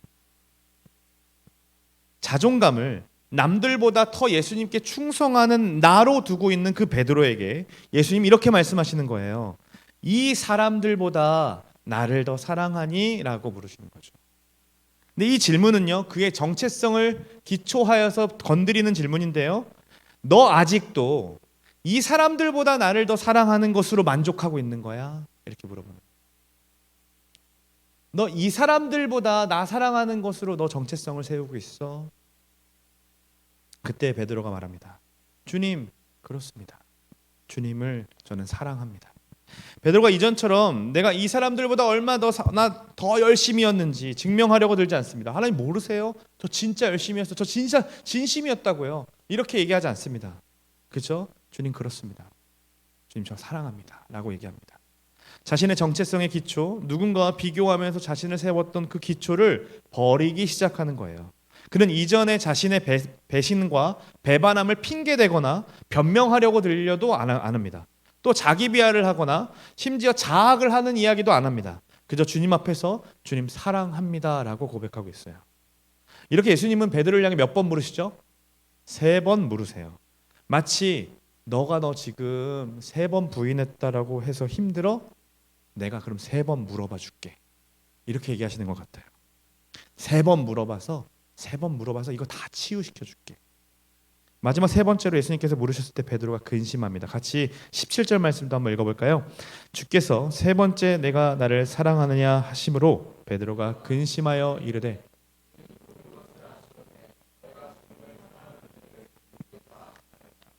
자존감을 남들보다 더 예수님께 충성하는 나로 두고 있는 그 베드로에게 예수님이 이렇게 말씀하시는 거예요. 이 사람들보다 나를 더 사랑하니? 라고 물으시는 거죠. 근데 이 질문은요, 그의 정체성을 기초하여서 건드리는 질문인데요, 너 아직도 이 사람들보다 나를 더 사랑하는 것으로 만족하고 있는 거야? 이렇게 물어보는 거예요. 너 이 사람들보다 나 사랑하는 것으로 너 정체성을 세우고 있어? 그때 베드로가 말합니다. 주님, 그렇습니다. 주님을 저는 사랑합니다. 베드로가 이전처럼 내가 이 사람들보다 얼마 더 열심히였는지 증명하려고 들지 않습니다. 하나님 모르세요? 저 진짜 열심히 했어. 저 진짜 진심이었다고요. 이렇게 얘기하지 않습니다. 그죠? 주님 그렇습니다. 주님 저 사랑합니다. 라고 얘기합니다. 자신의 정체성의 기초, 누군가와 비교하면서 자신을 세웠던 그 기초를 버리기 시작하는 거예요. 그는 이전에 자신의 배신과 배반함을 핑계대거나 변명하려고 들려도 안 합니다. 또 자기 비하를 하거나 심지어 자학을 하는 이야기도 안 합니다. 그저 주님 앞에서 주님 사랑합니다 라고 고백하고 있어요. 이렇게 예수님은 베드로를 향해 몇 번 물으시죠? 3번 물으세요. 마치 너가 너 지금 3번 부인했다라고 해서 힘들어? 내가 그럼 3번 물어봐 줄게. 이렇게 얘기하시는 것 같아요. 3번 물어봐서 이거 다 치유시켜 줄게. 마지막 3번째로 예수님께서 물으셨을 때 베드로가 근심합니다. 같이 17절 말씀도 한번 읽어볼까요? 주께서 3번째 내가 나를 사랑하느냐 하심으로 베드로가 근심하여 이르되.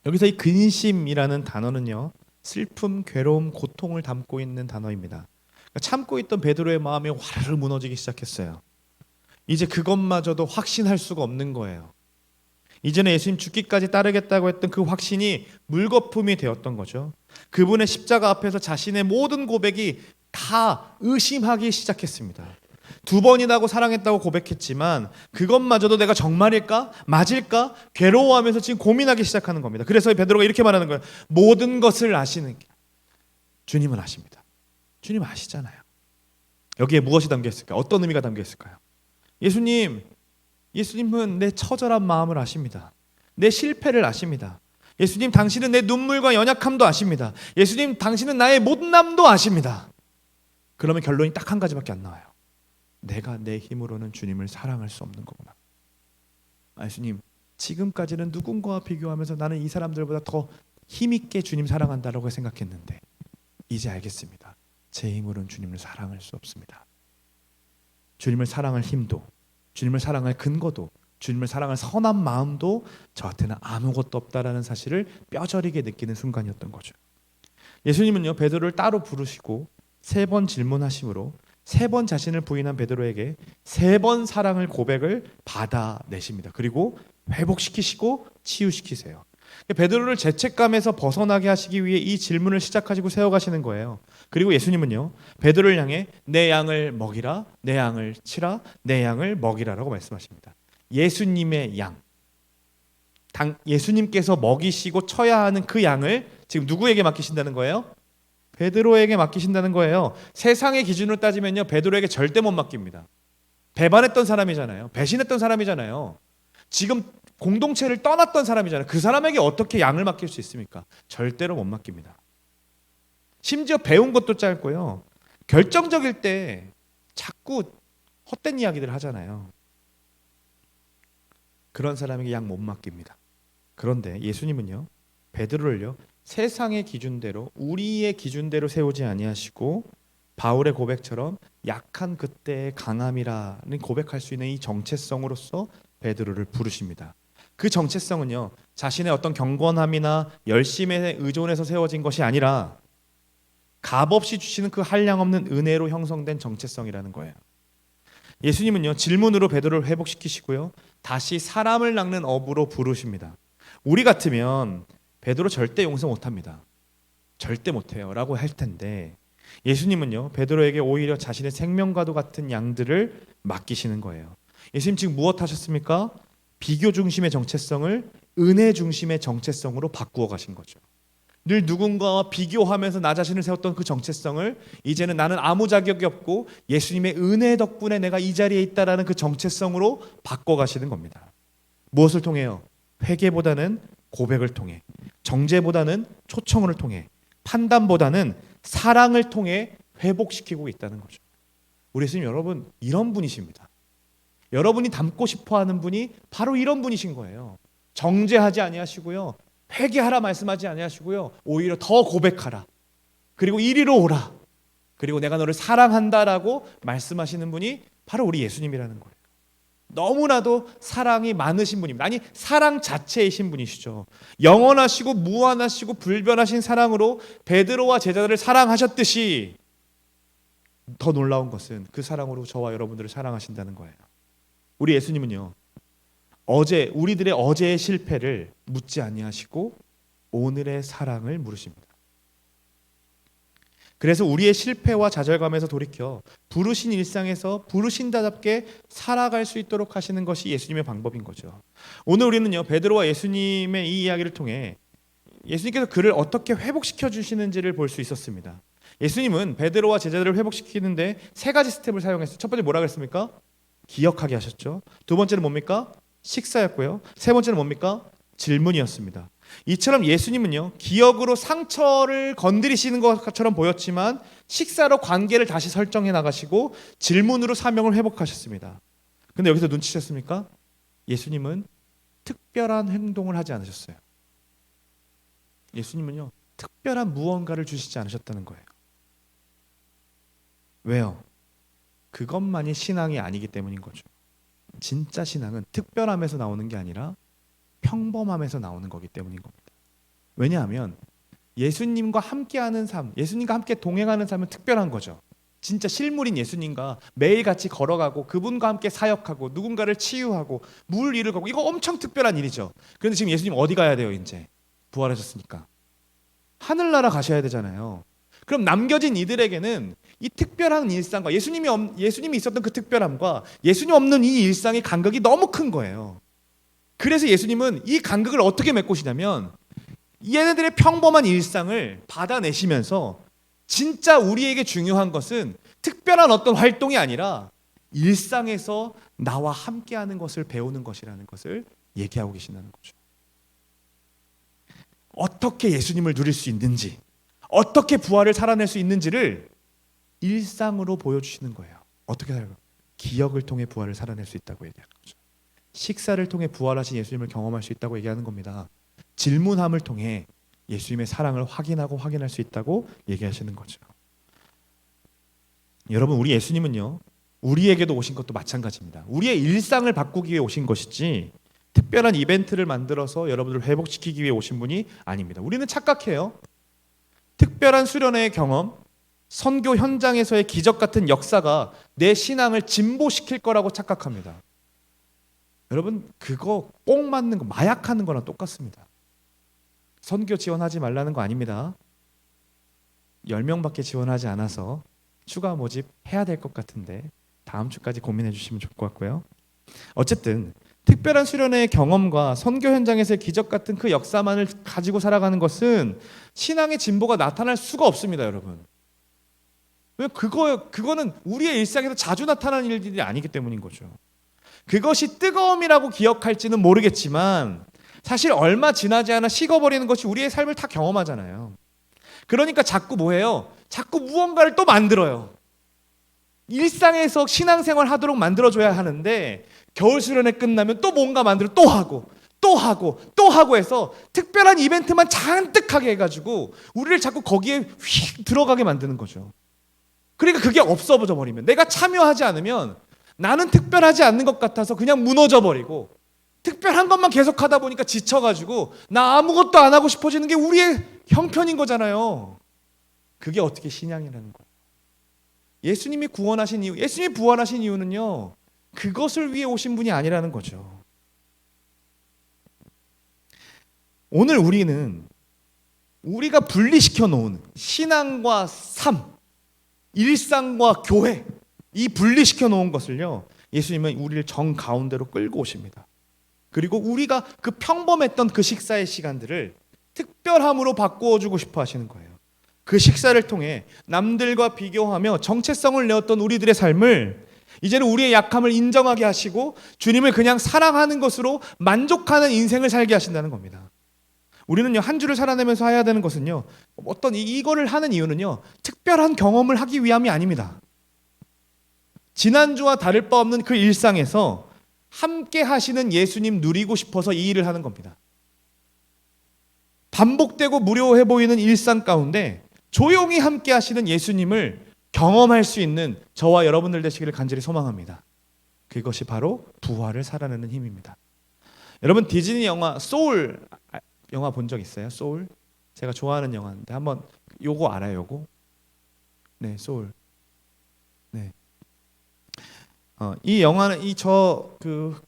여기서 이 근심이라는 단어는요, 슬픔, 괴로움, 고통을 담고 있는 단어입니다. 그러니까 참고 있던 베드로의 마음이 와르르 무너지기 시작했어요. 이제 그것마저도 확신할 수가 없는 거예요. 이제는 예수님 죽기까지 따르겠다고 했던 그 확신이 물거품이 되었던 거죠. 그분의 십자가 앞에서 자신의 모든 고백이 다 의심하기 시작했습니다. 2번이라고 사랑했다고 고백했지만 그것마저도 내가 정말일까? 맞을까? 괴로워하면서 지금 고민하기 시작하는 겁니다. 그래서 베드로가 이렇게 말하는 거예요. 모든 것을 아시는 주님은 아십니다. 주님 아시잖아요. 여기에 무엇이 담겨 있을까요? 어떤 의미가 담겨 있을까요? 예수님은 내 처절한 마음을 아십니다. 내 실패를 아십니다. 예수님 당신은 내 눈물과 연약함도 아십니다. 예수님 당신은 나의 못남도 아십니다. 그러면 결론이 딱 한 가지밖에 안 나와요. 내가 내 힘으로는 주님을 사랑할 수 없는 거구나. 예수님 지금까지는 누군가와 비교하면서 나는 이 사람들보다 더 힘있게 주님 사랑한다라고 생각했는데 이제 알겠습니다. 제 힘으로는 주님을 사랑할 수 없습니다. 주님을 사랑할 힘도, 주님을 사랑할 근거도, 주님을 사랑할 선한 마음도 저한테는 아무것도 없다라는 사실을 뼈저리게 느끼는 순간이었던 거죠. 예수님은요, 베드로를 따로 부르시고 3번 질문하심으로 3번 자신을 부인한 베드로에게 3번 사랑을 고백을 받아내십니다. 그리고 회복시키시고 치유시키세요. 베드로를 죄책감에서 벗어나게 하시기 위해 이 질문을 시작하시고 세워가시는 거예요. 그리고 예수님은요, 베드로를 향해 내 양을 먹이라, 내 양을 치라, 내 양을 먹이라라고 말씀하십니다. 예수님의 양, 예수님께서 먹이시고 쳐야 하는 그 양을 지금 누구에게 맡기신다는 거예요? 베드로에게 맡기신다는 거예요. 세상의 기준으로 따지면요, 베드로에게 절대 못 맡깁니다. 배반했던 사람이잖아요. 배신했던 사람이잖아요. 지금 공동체를 떠났던 사람이잖아요. 그 사람에게 어떻게 양을 맡길 수 있습니까? 절대로 못 맡깁니다. 심지어 배운 것도 짧고요. 결정적일 때 자꾸 헛된 이야기들 하잖아요. 그런 사람에게 양 못 맡깁니다. 그런데 예수님은요, 베드로를요, 세상의 기준대로, 우리의 기준대로 세우지 아니하시고 바울의 고백처럼 약한 그때의 강함이라는 고백할 수 있는 이 정체성으로서 베드로를 부르십니다. 그 정체성은요, 자신의 어떤 경건함이나 열심에 의존해서 세워진 것이 아니라 값없이 주시는 그 한량없는 은혜로 형성된 정체성이라는 거예요. 예수님은요, 질문으로 베드로를 회복시키시고요, 다시 사람을 낚는 어부로 부르십니다. 우리 같으면 베드로 절대 용서 못합니다. 절대 못해요 라고 할 텐데, 예수님은요, 베드로에게 오히려 자신의 생명과도 같은 양들을 맡기시는 거예요. 예수님 지금 무엇 하셨습니까? 비교 중심의 정체성을 은혜 중심의 정체성으로 바꾸어 가신 거죠. 늘 누군가와 비교하면서 나 자신을 세웠던 그 정체성을 이제는 나는 아무 자격이 없고 예수님의 은혜 덕분에 내가 이 자리에 있다라는 그 정체성으로 바꿔 가시는 겁니다. 무엇을 통해요? 회개보다는 고백을 통해, 정죄보다는 초청을 통해, 판단보다는 사랑을 통해 회복시키고 있다는 거죠. 우리 예수님 여러분 이런 분이십니다. 여러분이 닮고 싶어하는 분이 바로 이런 분이신 거예요. 정죄하지 아니하시고요, 회개하라 말씀하지 아니하시고요, 오히려 더 고백하라, 그리고 이리로 오라, 그리고 내가 너를 사랑한다라고 말씀하시는 분이 바로 우리 예수님이라는 거예요. 너무나도 사랑이 많으신 분입니다. 아니, 사랑 자체이신 분이시죠. 영원하시고 무한하시고 불변하신 사랑으로 베드로와 제자들을 사랑하셨듯이 더 놀라운 것은 그 사랑으로 저와 여러분들을 사랑하신다는 거예요. 우리 예수님은요, 우리들의 어제의 실패를 묻지 아니하시고 오늘의 사랑을 물으십니다. 그래서 우리의 실패와 좌절감에서 돌이켜 부르신 일상에서 부르신다답게 살아갈 수 있도록 하시는 것이 예수님의 방법인 거죠. 오늘 우리는요, 베드로와 예수님의 이 이야기를 통해 예수님께서 그를 어떻게 회복시켜 주시는지를 볼 수 있었습니다. 예수님은 베드로와 제자들을 회복시키는데 세 가지 스텝을 사용했어요. 첫 번째 뭐라고 했습니까? 기억하게 하셨죠. 두 번째는 뭡니까? 식사였고요. 세 번째는 뭡니까? 질문이었습니다. 이처럼 예수님은요, 기억으로 상처를 건드리시는 것처럼 보였지만 식사로 관계를 다시 설정해 나가시고 질문으로 사명을 회복하셨습니다. 근데 여기서 눈치채셨습니까? 예수님은 특별한 행동을 하지 않으셨어요. 예수님은요, 특별한 무언가를 주시지 않으셨다는 거예요. 왜요? 그것만이 신앙이 아니기 때문인 거죠. 진짜 신앙은 특별함에서 나오는 게 아니라 평범함에서 나오는 거기 때문인 겁니다. 왜냐하면 예수님과 함께하는 삶, 예수님과 함께 동행하는 삶은 특별한 거죠. 진짜 실물인 예수님과 매일 같이 걸어가고 그분과 함께 사역하고 누군가를 치유하고 물 일을 가고, 이거 엄청 특별한 일이죠. 그런데 지금 예수님 어디 가야 돼요? 이제 부활하셨으니까 하늘나라 가셔야 되잖아요. 그럼 남겨진 이들에게는 이 특별한 일상과 예수님이 있었던 그 특별함과 예수님 없는 이 일상의 간극이 너무 큰 거예요. 그래서 예수님은 이 간극을 어떻게 메꾸시냐면 얘네들의 평범한 일상을 받아내시면서 진짜 우리에게 중요한 것은 특별한 어떤 활동이 아니라 일상에서 나와 함께하는 것을 배우는 것이라는 것을 얘기하고 계신다는 거죠. 어떻게 예수님을 누릴 수 있는지, 어떻게 부활을 살아낼 수 있는지를 일상으로 보여주시는 거예요. 어떻게 살아요? 기억을 통해 부활을 살아낼 수 있다고 얘기하는 거죠. 식사를 통해 부활하신 예수님을 경험할 수 있다고 얘기하는 겁니다. 질문함을 통해 예수님의 사랑을 확인할 수 있다고 얘기하시는 거죠. 여러분, 우리 예수님은요, 우리에게도 오신 것도 마찬가지입니다. 우리의 일상을 바꾸기 위해 오신 것이지 특별한 이벤트를 만들어서 여러분들을 회복시키기 위해 오신 분이 아닙니다. 우리는 착각해요. 특별한 수련회의 경험, 선교 현장에서의 기적 같은 역사가 내 신앙을 진보시킬 거라고 착각합니다. 여러분, 그거 뽕 맞는 거, 마약하는 거랑 똑같습니다. 선교 지원하지 말라는 거 아닙니다. 10명밖에 지원하지 않아서 추가 모집 해야 될 것 같은데 다음 주까지 고민해 주시면 좋을 것 같고요. 어쨌든 특별한 수련회의 경험과 선교 현장에서의 기적 같은 그 역사만을 가지고 살아가는 것은 신앙의 진보가 나타날 수가 없습니다, 여러분. 왜 그거는 우리의 일상에서 자주 나타나는 일들이 아니기 때문인 거죠. 그것이 뜨거움이라고 기억할지는 모르겠지만 사실 얼마 지나지 않아 식어버리는 것이 우리의 삶을 다 경험하잖아요. 그러니까 자꾸 뭐해요? 자꾸 무언가를 또 만들어요. 일상에서 신앙생활 하도록 만들어줘야 하는데 겨울 수련회 끝나면 또 뭔가 만들어 또 하고 또 하고 또 하고 해서 특별한 이벤트만 잔뜩 하게 해가지고 우리를 자꾸 거기에 휙 들어가게 만드는 거죠. 그러니까 그게 없어져 버리면, 내가 참여하지 않으면 나는 특별하지 않는 것 같아서 그냥 무너져 버리고, 특별한 것만 계속하다 보니까 지쳐가지고 나 아무것도 안 하고 싶어지는 게 우리의 형편인 거잖아요. 그게 어떻게 신앙이라는 거예요. 예수님이 구원하신 이유, 예수님이 부활하신 이유는요, 그것을 위해 오신 분이 아니라는 거죠. 오늘 우리가 분리시켜 놓은 신앙과 삶, 일상과 교회, 이 분리시켜 놓은 것을요, 예수님은 우리를 정 가운데로 끌고 오십니다. 그리고 우리가 그 평범했던 그 식사의 시간들을 특별함으로 바꾸어 주고 싶어 하시는 거예요. 그 식사를 통해 남들과 비교하며 정체성을 내었던 우리들의 삶을 이제는 우리의 약함을 인정하게 하시고 주님을 그냥 사랑하는 것으로 만족하는 인생을 살게 하신다는 겁니다. 우리는요, 한 주를 살아내면서 해야 되는 것은요, 어떤 이거를 하는 이유는요, 특별한 경험을 하기 위함이 아닙니다. 지난주와 다를 바 없는 그 일상에서 함께 하시는 예수님 누리고 싶어서 이 일을 하는 겁니다. 반복되고 무료해 보이는 일상 가운데 조용히 함께 하시는 예수님을 경험할 수 있는 저와 여러분들 되시기를 간절히 소망합니다. 그것이 바로 부활을 살아내는 힘입니다. 여러분, 디즈니 영화 소울 영화 본 적 있어요? 소울? 제가 좋아하는 영화인데 한번, 요거 알아요? 요거? 네, 소울. 네. 이 영화는 그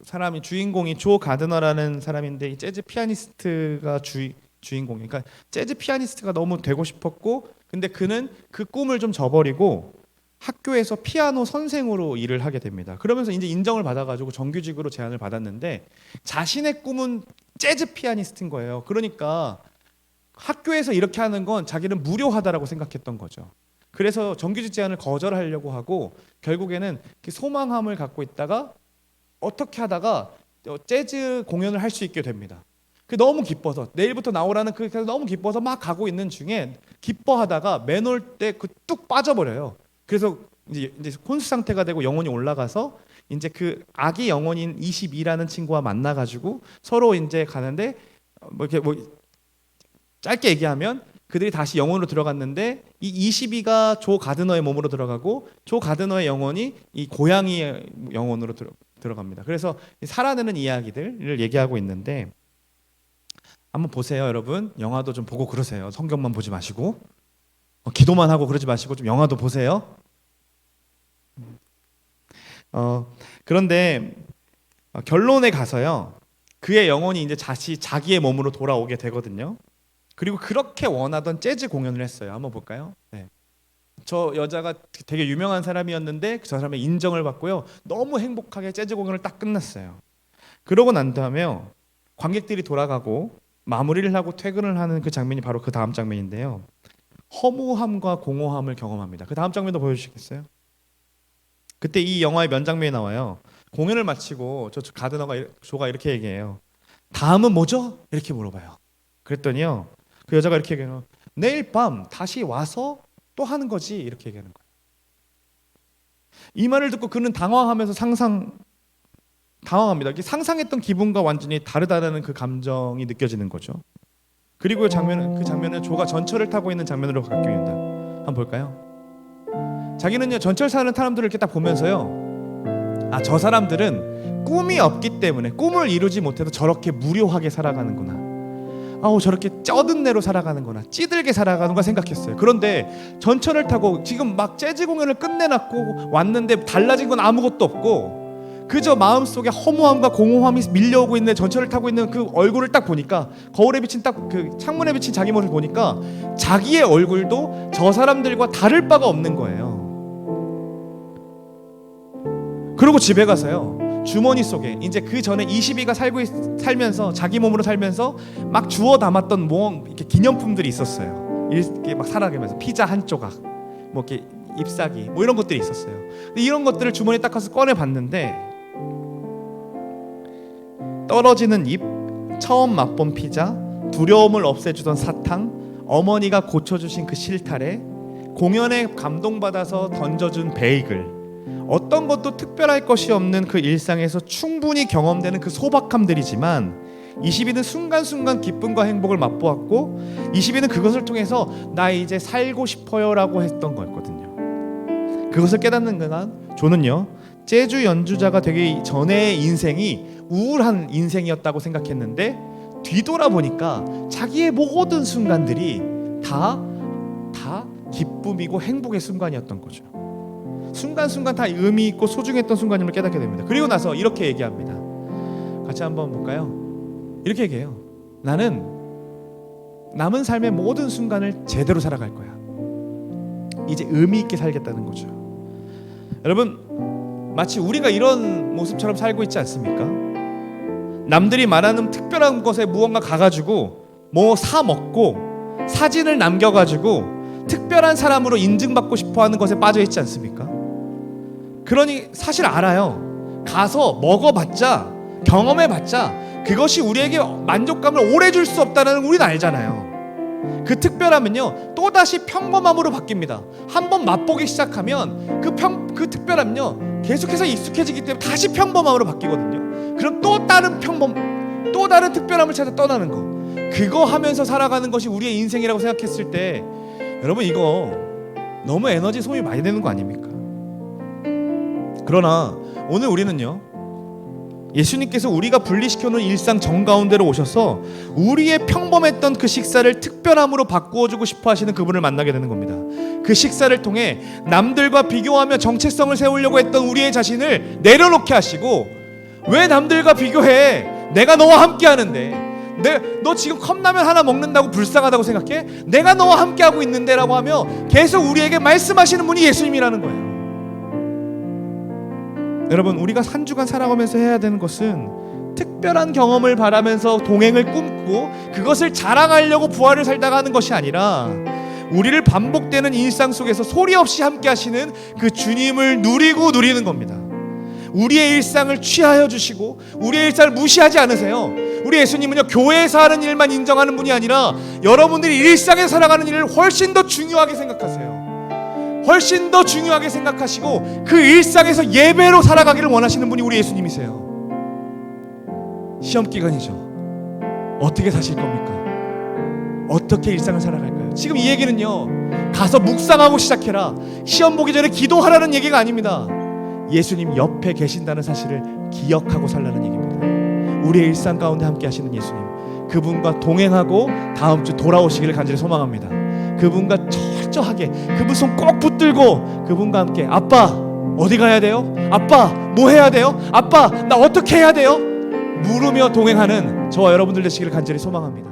사람이, 주인공이 조 가드너라는 사람인데, 이 재즈 피아니스트가 주인공이에요. 그러니까 재즈 피아니스트가 너무 되고 싶었고, 근데 그는 그 꿈을 좀 저버리고 학교에서 피아노 선생으로 일을 하게 됩니다. 그러면서 이제 인정을 받아가지고 정규직으로 제안을 받았는데 자신의 꿈은 재즈 피아니스트인 거예요. 그러니까 학교에서 이렇게 하는 건 자기는 무료하다라고 생각했던 거죠. 그래서 정규직 제안을 거절하려고 하고 결국에는 소망함을 갖고 있다가 어떻게 하다가 재즈 공연을 할 수 있게 됩니다. 너무 기뻐서, 내일부터 나오라는 그래서 너무 기뻐서 막 가고 있는 중에 기뻐하다가 맨홀 때 뚝 빠져버려요. 그래서 이제 혼수 상태가 되고 영혼이 올라가서 이제 그 아기 영혼인 22라는 친구와 만나가지고 서로 이제 가는데, 짧게 얘기하면 그들이 다시 영혼으로 들어갔는데 이 22가 조 가드너의 몸으로 들어가고 조 가드너의 영혼이 이 고양이의 영혼으로 들어갑니다. 그래서 살아내는 이야기들을 얘기하고 있는데, 한번 보세요, 여러분. 영화도 좀 보고 그러세요. 성경만 보지 마시고, 기도만 하고 그러지 마시고 좀 영화도 보세요. 그런데 결론에 가서요, 그의 영혼이 이제 자기의 몸으로 돌아오게 되거든요. 그리고 그렇게 원하던 재즈 공연을 했어요. 한번 볼까요? 네. 저 여자가 되게 유명한 사람이었는데 저 사람의 인정을 받고요, 너무 행복하게 재즈 공연을 딱 끝났어요. 그러고 난 다음에 관객들이 돌아가고 마무리를 하고 퇴근을 하는 그 장면이 바로 그 다음 장면인데요, 허무함과 공허함을 경험합니다. 그 다음 장면도 보여주시겠어요? 그때 이 영화의 명장면이 나와요. 공연을 마치고 저 조가 이렇게 얘기해요. 다음은 뭐죠? 이렇게 물어봐요. 그랬더니요, 그 여자가 이렇게 얘기해요. 내일 밤 다시 와서 또 하는 거지, 이렇게 얘기하는 거예요. 이 말을 듣고 그는 당황하면서 당황합니다. 상상했던 기분과 완전히 다르다는 그 감정이 느껴지는 거죠. 그리고 그 장면은 조가 전철을 타고 있는 장면으로 바뀝니다. 한번 볼까요? 자기는요, 전철사는 사람들을 이렇게 딱 보면서요, 아, 저 사람들은 꿈이 없기 때문에, 꿈을 이루지 못해서 저렇게 무료하게 살아가는구나, 저렇게 쩌든 내로 살아가는구나, 찌들게 살아가는구나 생각했어요. 그런데 전철을 타고 지금 막 재즈 공연을 끝내놨고 왔는데 달라진 건 아무것도 없고, 그저 마음속에 허무함과 공허함이 밀려오고 있는, 전철을 타고 있는 그 얼굴을 딱 보니까, 거울에 비친 딱 그 창문에 비친 자기 모습을 보니까 자기의 얼굴도 저 사람들과 다를 바가 없는 거예요. 그리고 집에 가서요, 주머니 속에 이제 그 전에 22가 살면서 자기 몸으로 살면서 막 주워 담았던 뭐 이렇게 기념품들이 있었어요. 이렇게 막 살아가면서 피자 한 조각, 뭐 이렇게 잎사귀, 뭐 이런 것들이 있었어요. 근데 이런 것들을 주머니에 딱 가서 꺼내 봤는데 떨어지는 잎, 처음 맛본 피자, 두려움을 없애주던 사탕, 어머니가 고쳐주신 그 실타래, 공연에 감동받아서 던져준 베이글, 어떤 것도 특별할 것이 없는 그 일상에서 충분히 경험되는 그 소박함들이지만 22는 순간순간 기쁨과 행복을 맛보았고 22는 그것을 통해서 나 이제 살고 싶어요 라고 했던 거였거든요. 그것을 깨닫는 그간 조는요, 재즈 연주자가 되기 전의 인생이 우울한 인생이었다고 생각했는데 뒤돌아보니까 자기의 모든 순간들이 다 기쁨이고 행복의 순간이었던 거죠. 순간순간 다 의미 있고 소중했던 순간임을 깨닫게 됩니다. 그리고 나서 이렇게 얘기합니다. 같이 한번 볼까요? 이렇게 얘기해요. 나는 남은 삶의 모든 순간을 제대로 살아갈 거야. 이제 의미 있게 살겠다는 거죠. 여러분, 마치 우리가 이런 모습처럼 살고 있지 않습니까? 남들이 말하는 특별한 곳에 무언가 가가지고 뭐 사 먹고 사진을 남겨가지고 특별한 사람으로 인증받고 싶어하는 것에 빠져 있지 않습니까? 그러니 사실 알아요. 가서 먹어봤자, 경험해봤자 그것이 우리에게 만족감을 오래 줄 수 없다는 우리는 알잖아요. 그 특별함은요 또다시 평범함으로 바뀝니다. 한번 맛보기 시작하면 그 특별함은요 계속해서 익숙해지기 때문에 다시 평범함으로 바뀌거든요. 그럼 또 다른 특별함을 찾아 떠나는 거, 그거 하면서 살아가는 것이 우리의 인생이라고 생각했을 때 여러분, 이거 너무 에너지 소모이 많이 되는 거 아닙니까? 그러나 오늘 우리는요, 예수님께서 우리가 분리시켜놓은 일상 정가운데로 오셔서 우리의 평범했던 그 식사를 특별함으로 바꾸어주고 싶어 하시는 그분을 만나게 되는 겁니다. 그 식사를 통해 남들과 비교하며 정체성을 세우려고 했던 우리의 자신을 내려놓게 하시고, 왜 남들과 비교해? 내가 너와 함께 하는데, 너 지금 컵라면 하나 먹는다고 불쌍하다고 생각해? 내가 너와 함께 하고 있는데 라고 하며 계속 우리에게 말씀하시는 분이 예수님이라는 거예요. 여러분, 우리가 한 주간 살아가면서 해야 되는 것은 특별한 경험을 바라면서 동행을 꿈꾸고 그것을 자랑하려고 부활을 살다가 하는 것이 아니라 우리를 반복되는 일상 속에서 소리 없이 함께 하시는 그 주님을 누리는 겁니다. 우리의 일상을 취하여 주시고 우리의 일상을 무시하지 않으세요. 우리 예수님은요, 교회에서 하는 일만 인정하는 분이 아니라 여러분들이 일상에 살아가는 일을 훨씬 더 중요하게 생각하세요. 훨씬 더 중요하게 생각하시고 그 일상에서 예배로 살아가기를 원하시는 분이 우리 예수님이세요. 시험 기간이죠. 어떻게 사실 겁니까? 어떻게 일상을 살아갈까요? 지금 이 얘기는요, 가서 묵상하고 시작해라, 시험 보기 전에 기도하라는 얘기가 아닙니다. 예수님 옆에 계신다는 사실을 기억하고 살라는 얘기입니다. 우리의 일상 가운데 함께 하시는 예수님, 그분과 동행하고 다음 주 돌아오시기를 간절히 소망합니다. 그분과 철저하게 그분 손 꼭 붙들고 그분과 함께, 아빠 어디 가야 돼요? 아빠 뭐 해야 돼요? 아빠 나 어떻게 해야 돼요? 물으며 동행하는 저와 여러분들 되시기를 간절히 소망합니다.